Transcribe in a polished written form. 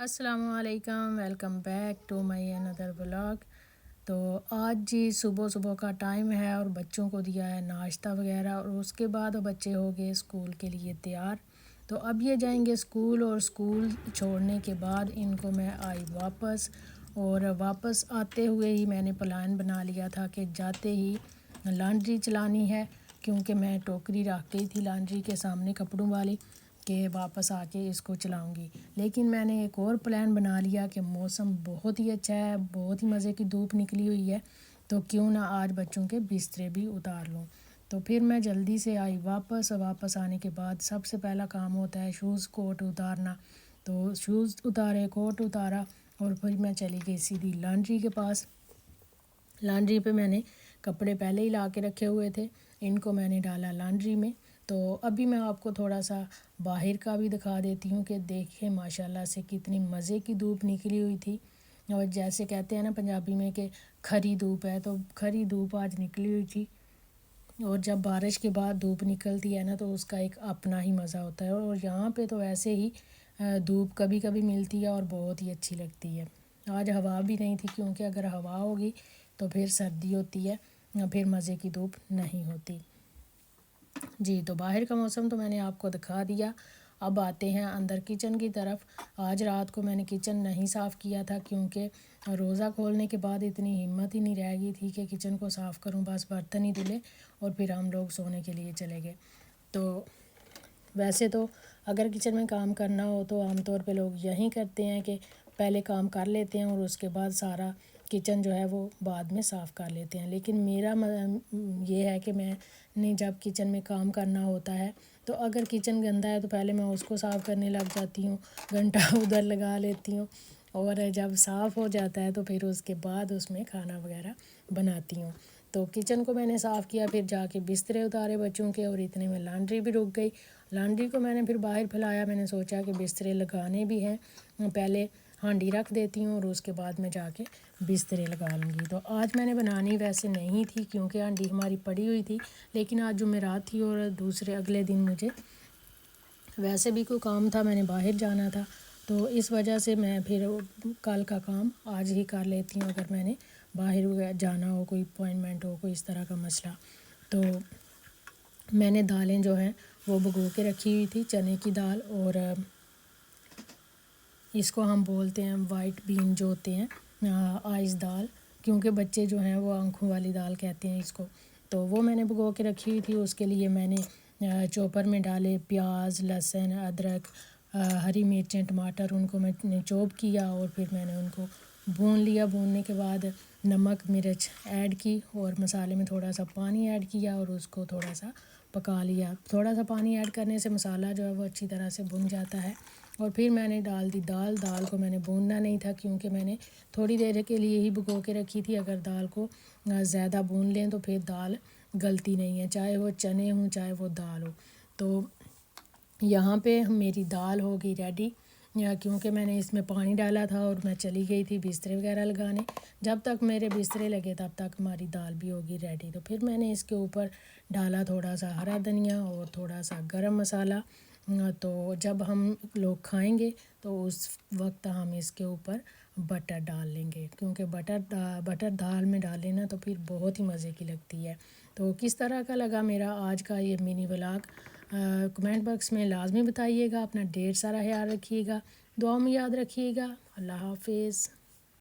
السلام علیکم، welcome back to my اندر بلاگ۔ تو آج جی صبح صبح کا ٹائم ہے اور بچوں کو دیا ہے ناشتہ وغیرہ، اور اس کے بعد بچے ہو گئے اسکول کے لیے تیار۔ تو اب یہ جائیں گے اسکول، اور اسکول چھوڑنے کے بعد ان کو میں آئی واپس، اور واپس آتے ہوئے ہی میں نے پلان بنا لیا تھا کہ جاتے ہی لانڈری چلانی ہے، کیونکہ میں ٹوکری رکھ گئی تھی لانڈری کے سامنے کپڑوں والی کہ واپس آ کے اس کو چلاؤں گی۔ لیکن میں نے ایک اور پلان بنا لیا کہ موسم بہت ہی اچھا ہے، بہت ہی مزے کی دھوپ نکلی ہوئی ہے، تو کیوں نہ آج بچوں کے بسترے بھی اتار لوں۔ تو پھر میں جلدی سے آئی واپس آنے کے بعد سب سے پہلا کام ہوتا ہے شوز کوٹ اتارنا۔ تو شوز اتارے، کوٹ اتارا، اور پھر میں چلی گئی سیدھی لانڈری کے پاس۔ لانڈری پہ میں نے کپڑے پہلے ہی لا کے رکھے ہوئے تھے، ان کو میں نے ڈالا لانڈری میں۔ تو ابھی میں آپ کو تھوڑا سا باہر کا بھی دکھا دیتی ہوں کہ دیکھیں ماشاءاللہ سے کتنی مزے کی دھوپ نکلی ہوئی تھی، اور جیسے کہتے ہیں نا پنجابی میں کہ کھری دھوپ ہے، تو کھری دھوپ آج نکلی ہوئی تھی۔ اور جب بارش کے بعد دھوپ نکلتی ہے نا تو اس کا ایک اپنا ہی مزہ ہوتا ہے، اور یہاں پہ تو ایسے ہی دھوپ کبھی کبھی ملتی ہے اور بہت ہی اچھی لگتی ہے۔ آج ہوا بھی نہیں تھی، کیونکہ اگر ہوا ہوگی تو پھر سردی ہوتی ہے، پھر مزے کی دھوپ نہیں ہوتی۔ جی، تو باہر کا موسم تو میں نے آپ کو دکھا دیا۔ اب آتے ہیں اندر کچن کی طرف۔ آج رات کو میں نے کچن نہیں صاف کیا تھا، کیونکہ روزہ کھولنے کے بعد اتنی ہمت ہی نہیں رہ گئی تھی کہ کچن کو صاف کروں، بس برتن ہی دھلے اور پھر ہم لوگ سونے کے لیے چلے گئے۔ تو ویسے تو اگر کچن میں کام کرنا ہو تو عام طور پہ لوگ یہی کرتے ہیں کہ پہلے کام کر لیتے ہیں اور اس کے بعد سارا کچن جو ہے وہ بعد میں صاف کر لیتے ہیں۔ لیکن میرا یہ ہے کہ میں نے جب کچن میں کام کرنا ہوتا ہے تو اگر کچن گندا ہے تو پہلے میں اس کو صاف کرنے لگ جاتی ہوں، گھنٹہ ادھر لگا لیتی ہوں، اور جب صاف ہو جاتا ہے تو پھر اس کے بعد اس میں کھانا وغیرہ بناتی ہوں۔ تو کچن کو میں نے صاف کیا، پھر جا کے بسترے اتارے بچوں کے، اور اتنے میں لانڈری بھی رک گئی۔ لانڈری کو میں نے پھر باہر پھیلایا، میں نے سوچا کہ بسترے لگانے بھی ہیں، پہلے ہانڈی رکھ دیتی ہوں اور اس کے بعد میں جا کے بسترے لگا لوں گی۔ تو آج میں نے بنانی ویسے نہیں تھی، کیونکہ ہانڈی ہماری پڑی ہوئی تھی، لیکن آج جمعرات تھی اور اگلے دن مجھے ویسے بھی کوئی کام تھا، میں نے باہر جانا تھا، تو اس وجہ سے میں پھر کل کا کام آج ہی کر لیتی ہوں اگر میں نے باہر جانا ہو، کوئی اپوائنٹمنٹ ہو، کوئی اس طرح کا مسئلہ۔ تو میں نے دالیں جو ہیں وہ بھگو کے رکھی ہوئی تھی، چنے کی دال، اور اس کو ہم بولتے ہیں وائٹ بین جو ہوتے ہیں، آئس دال، کیونکہ بچے جو ہیں وہ آنکھوں والی دال کہتے ہیں اس کو۔ تو وہ میں نے بھگو کے رکھی ہوئی تھی، اس کے لیے میں نے چوپر میں ڈالے پیاز، لہسن، ادرک، ہری مرچیں، ٹماٹر، ان کو میں نے چوپ کیا، اور پھر میں نے ان کو بھون لیا۔ بھوننے کے بعد نمک مرچ ایڈ کی، اور مسالے میں تھوڑا سا پانی ایڈ کیا، اور اس کو تھوڑا سا پکا لیا۔ تھوڑا سا پانی ایڈ کرنے سے مسالہ جو ہے وہ اچھی طرح سے بھن جاتا ہے، اور پھر میں نے ڈال دی دال۔ دال کو میں نے بھوننا نہیں تھا، کیونکہ میں نے تھوڑی دیر کے لیے ہی بھگو کے رکھی تھی۔ اگر دال کو زیادہ بھون لیں تو پھر دال گلتی نہیں ہے، چاہے وہ چنے ہوں چاہے وہ دال ہو۔ تو یہاں پہ میری دال ہو گئی ریڈی، کیونکہ میں نے اس میں پانی ڈالا تھا اور میں چلی گئی تھی بسترے وغیرہ لگانے۔ جب تک میرے بسترے لگے تب تک ہماری دال بھی ہوگی ریڈی۔ تو پھر میں نے اس کے اوپر ڈالا تھوڑا سا ہرا دھنیا اور تھوڑا سا گرم مسالہ۔ تو جب ہم لوگ کھائیں گے تو اس وقت ہم اس کے اوپر بٹر ڈال لیں گے، کیونکہ بٹر دال میں ڈالیں نا تو پھر بہت ہی مزے کی لگتی ہے۔ تو کس طرح کا لگا میرا آج کا یہ منی ولاگ، کمنٹ باکس میں لازمی بتائیے گا۔ اپنا ڈھیر سارا خیال رکھیے گا، دعا میں یاد رکھیے گا۔ اللہ حافظ۔